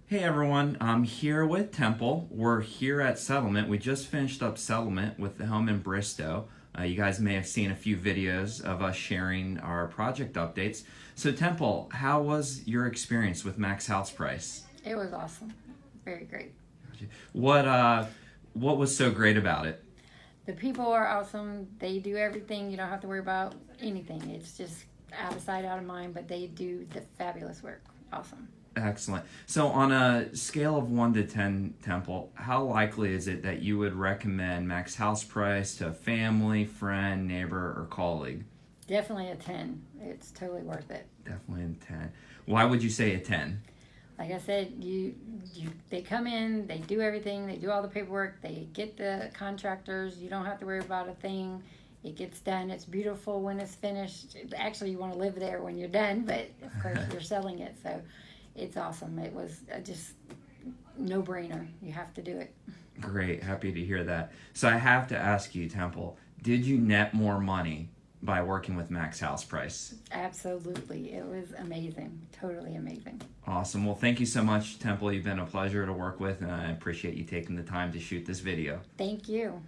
Hey everyone, I'm here with Temple. We're here at Settlement. We just finished up Settlement with the home in Bristow. You guys may have seen a few videos of us sharing our project updates. So Temple, how was your experience with MaxHousePrice? It was awesome. Very great. What was so great about it? The people are awesome. They do everything. You don't have to worry about anything. It's just out of sight, out of mind, but they do the fabulous work. Awesome. Excellent. So on a scale of 1 to 10, Temple, how likely is it that you would recommend MaxHousePrice to a family, friend, neighbor, or colleague? Definitely a 10. It's totally worth it. Definitely a 10. Why would you say a 10? Like I said, they come in, they do everything, they do all the paperwork, they get the contractors. You don't have to worry about a thing. It gets done. It's beautiful when it's finished. Actually, you want to live there when you're done, but of course you're selling it, so it's awesome. It was just no-brainer. You have to do it. Great. Happy to hear that. So I have to ask you, Temple, did you net more money by working with MaxHousePrice? Absolutely. It was amazing. Totally amazing. Awesome. Well, thank you so much, Temple. You've been a pleasure to work with, and I appreciate you taking the time to shoot this video. Thank you.